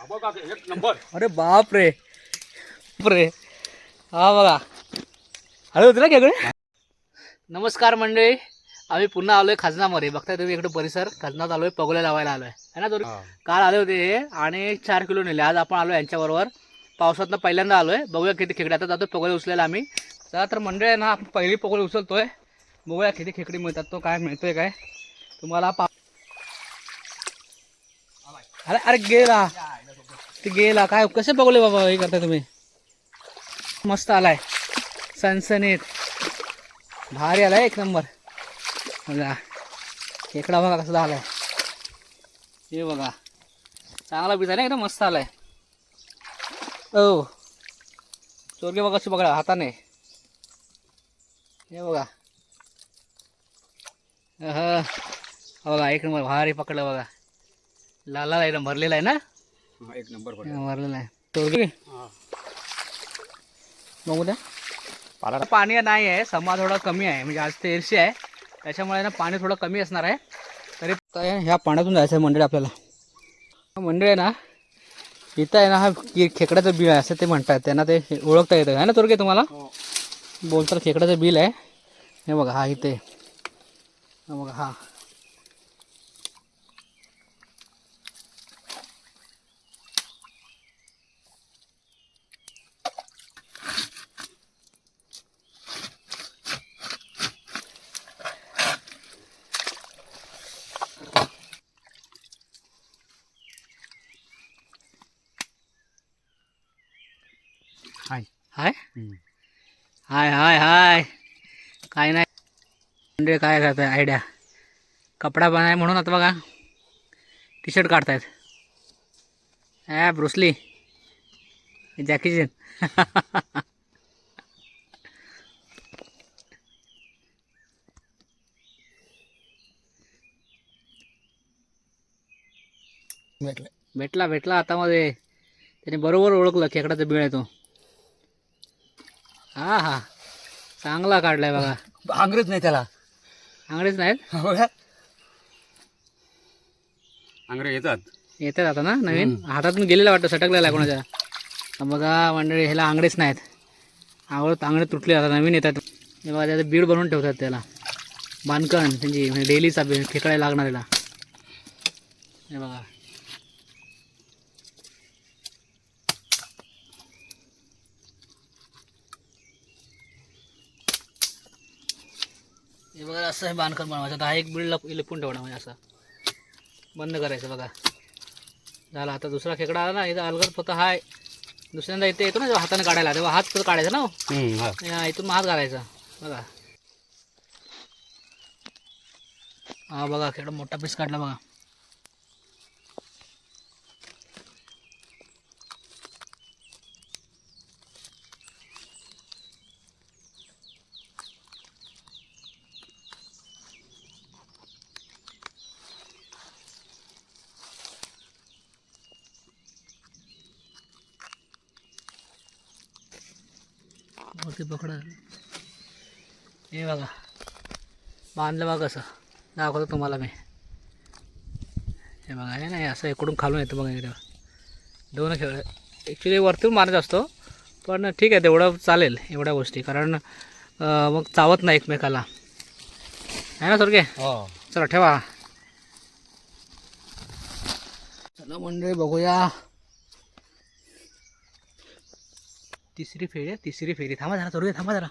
एक नंबर. अरे बाप रे बापरे. हा बघा हळू होती ना खेकडे. नमस्कार मंडळी, आम्ही पुन्हा आलोय खजनामध्ये. बघताय तुम्ही इकडे परिसर खजनात आलोय, पगोल्या लावायला आलोय है ना. तो काल आले होते हे आणि 4 किलो नेले. आज आपण आलोय यांच्याबरोबर. पावसातनं पहिल्यांदा आलोय. बघूया किती खेकडे. आता जातो पगोल्या उचलायला आम्ही. चला तर मंडळी आहे ना, आपण पहिली पगोली उचलतोय. बघूया किती खेकडे मिळतात, तो काय मिळतोय काय तुम्हाला. अरे अरे गेला ते गेला. काय कसे पगोले बाबा हे करताय तुम्ही. मस्त आलाय, सनसनीत भारी आलाय, एक नंबर. बघा खेकडा बघा कसला आलाय. हे बघा चांगला पीस आहे, एकदम मस्त आलाय. ओ चोरगे बघा कशी बघा हाताने. हे बघा बघा एक नंबर भारी पकडलं बघा. लाल लाल एकदम भरलेला आहे ना. एक नंबर भरलेला आहे चोरगे. बघू द्या. पाणी नाही आहे, समा थोडा कमी आहे, म्हणजे आज ते एरशी आहे त्याच्यामुळे ना पाणी थोडं कमी असणार आहे. तरी ह्या पाण्यातून जायचं आहे मंडळी आपल्याला. मंडळी आहे ना, इथं आहे ना हा खेकड्याचं बिल आहे असं ते म्हणतात. त्यांना ते ओळखता येतं आहे ना चोरगे तुम्हाला. बोलतात खेकड्याचं बिल आहे. हे बघा हा इथे बघा. हा हाय हाय हाय हाय हाय. काय नाही म्हणजे काय करताय आयडिया. कपडा बनाय म्हणून आता बघा T shirt काढतायत. Bruce Lee Jackie Chan. भेटला भेटला हातामध्ये. त्याने बरोबर ओळखलं खेकडाचा बिळ आहे तो. हा हा चांगला काढलाय बघा. अंग्रेज नाही त्याला. आंगडेच नाहीत, अंग्रेज येतात आता ना नवीन. हातातून गेलेला वाटतं, सटकलेला आहे कोणाच्या. बघा मंडळी ह्याला आंगडेच नाहीत. आंगडे तुटले आता नवीन येतात. हे बघा त्याचं बीड बनवून ठेवतात त्याला. बांधकण त्यांची म्हणजे डेलीचा खेकडायला लागणार याला. हे बघा हे बघा असं हे बांधकण बनवायचं. आता हा एक बीड लपून ठेवणं म्हणजे असं बंद करायचं. बघा झाला. आता दुसरा खेकडा आला ना, इथं अलगद फक्त हाय. दुसऱ्यांदा इथे येतो ना जेव्हा हाताने काढायला, तेव्हा हात तर काढायचा ना. इथून मग हात घालायचा. बघा हा बघा खेकडा मोठा पीस काढला बघा. वरती पकडा. हे बघा बांधलं बघा कसं. दाखवतो तुम्हाला मी. हे बघा हे नाही असं इकडून खालून येतं बघा. इकडे दोन खेळ ॲक्च्युली वरतून मारत असतो, पण ठीक आहे तेवढं चालेल एवढ्या गोष्टी. कारण मग चावत नाही एकमेकाला आहे ना सोरगे. चला ठेवा. चला मंडळी बघूया तिसरी फेरी आहे. तिसरी फेरी. थांबा जरा सोरगे, थांबा जरा.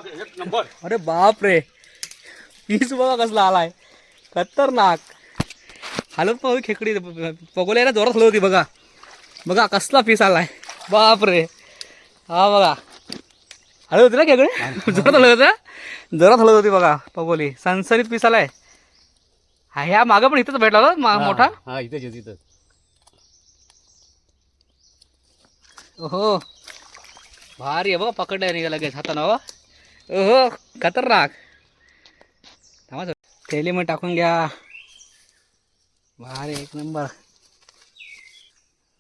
एक नंबर. अरे बाप रे पीस बघा कसला आलाय, खतरनाक. हालत पण होती खेकडी. पगोल्याला जोरात हलत होती बघा. बघा कसला पीस आलाय. बाप रे हा बघा हलत होती ना खेकडी. जोरात हलत होत्या, जोरात हलत होती बघा पगोली. सनसनीत पीस आलाय. हा ह्या मागं पण इथंच भेटला होता मोठा. हा इथेच इथं. ओहो भारी आहे बघा. पकडलाय निघाला लगेच हातानं. ओहो खतरनाक. थांबा थैली मध्ये टाकून घ्या. भारी एक नंबर.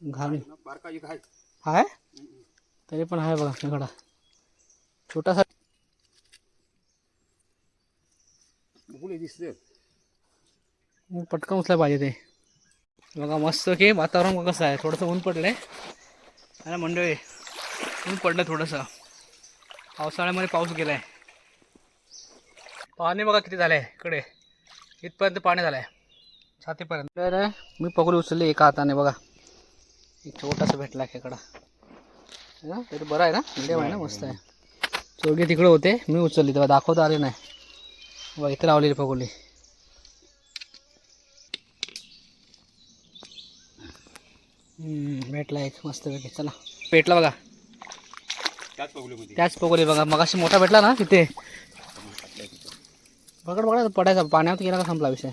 घालून हाय तरी पण आहे बघा खेकडा छोटासा. बघू दिसते मग पटकन उचलायला पाहिजे ते बघा मस्त की वातावरण बघा कसं आहे थोडंसं ऊन पडलं आहे आणि मंडळी ऊन पडलं थोडंसं पावसाळ्यामध्ये पाऊस गेला आहे पाणी बघा किती झालं आहे इकडे इथपर्यंत पाणी झालं आहे छातीपर्यंत तर मी पकडून उचलली एका हाताने बघा एक छोटासा भेटला खेकडा ना तरी बरं आहे ना मीडियम आहे ना मस्त आहे चोरगे तिकडे होते मी उचलली तेव्हा दाखवता आले नाही बघा इथे लावलेली पकडली भेटला एक मस्त पैकी चला पेटला बघा त्याच पकडली बघा मगाशी मोठा भेटला ना तिथे पकड बघा पडायचा पाण्यात गेला का संपला विषय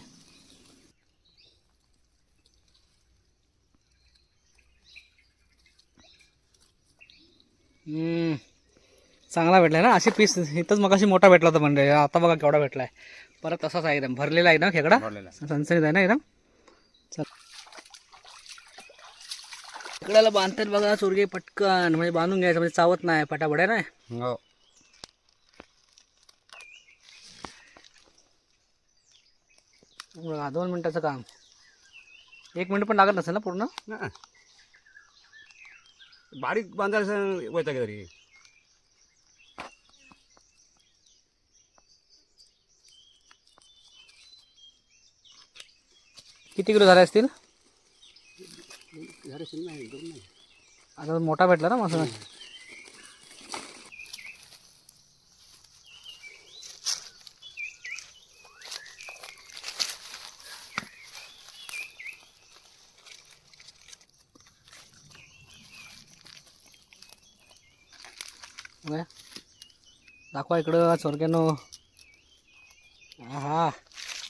चांगला भेटलाय ना अशी पीस इथंच मगाशी मोठा भेटला होता म्हणजे आता बघा केवढा भेटलाय परत तसाच आहे एकदम भरलेला आहे ना खेकडा सनसनीत आहे ना एकदम चल खेकड्याला बांधतात बघा चोरगे पटकन म्हणजे बांधून घ्यायचं म्हणजे चावत नाही पटापट आहे ना हो बघा 2 मिनिटाचं काम 1 मिनिट पण लागत नसेल ना पूर्ण बारीक बांधायचं वैताग तरी किती किलो झाले असतील नाही आता मोठा भेटला ना मस्त दाखवा इकडं चोरक्यानो हा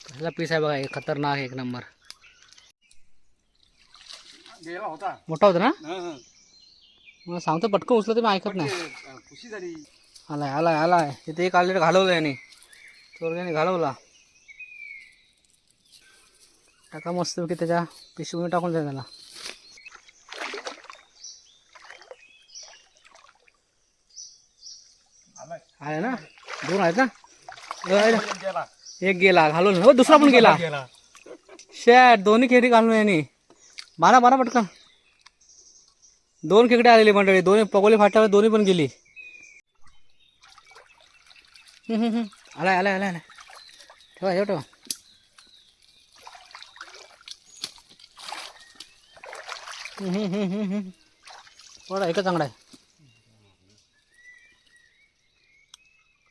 कसला पीस आहे बघा एक खतरनाक एक नंबर गेला होता मोठा होता ना मला सांगतो पटकन उचलं तर मी ऐकत नाही खुशी झाली आलाय आलाय आलाय तिथे एक आलेलं घालवलं याने चोरक्याने घालवला टाका मस्त की त्याच्या पिशवीने टाकून द्या त्याला आहे ना 2 आहेत ना एक गेला घालून हो दुसरा पण गेला शेट दोन्ही खेकडी घालून याने बारा बारा पटकन 2 खेकडे आलेली मंडळी 2 पगोली फाट्यावर दोन्ही पण गेली आलाय आलाय आलाय आलाय ठेवा ठेवा ठेवा बरं एकच चांगला आहे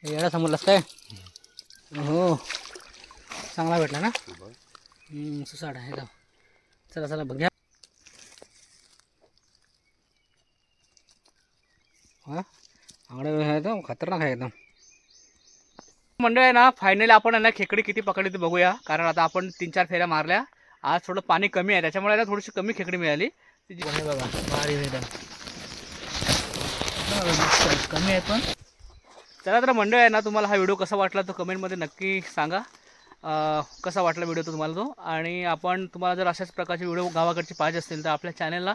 येडा समजलास काय हो चांगला भेटला ना सुसाड आहे का चला चला बघ्या हा आंगडा आहे एकदम खतरनाक आहे एकदम मंडळ आहे ना फायनली आपण आहे ना खेकडी किती पकडली ते बघूया कारण आता आपण 3-4 फेऱ्या मारल्या आज थोडं पाणी कमी आहे त्याच्यामुळे ना थोडीशी कमी खेकडी मिळाली ती बघा भारी एकदम कमी आहे पण चला तर मंडळ आहे ना तुम्हाला हा व्हिडिओ कसा वाटला तो कमेंटमध्ये नक्की सांगा कसा वाटला व्हिडिओ तो तुम्हाला तो आणि आपण तुम्हाला जर अशाच प्रकारचे व्हिडिओ गावाकडचे पाहिजे असतील तर आपल्या चॅनलला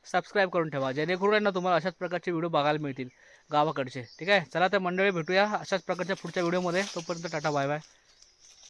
सबस्क्राईब करून ठेवा जेणेकरून ना तुम्हाला अशाच प्रकारचे व्हिडिओ बघायला मिळतील गावाकडचे ठीक आहे चला तर मंडळी भेटूया अशाच प्रकारच्या पुढच्या व्हिडिओमध्ये तोपर्यंत टाटा बाय बाय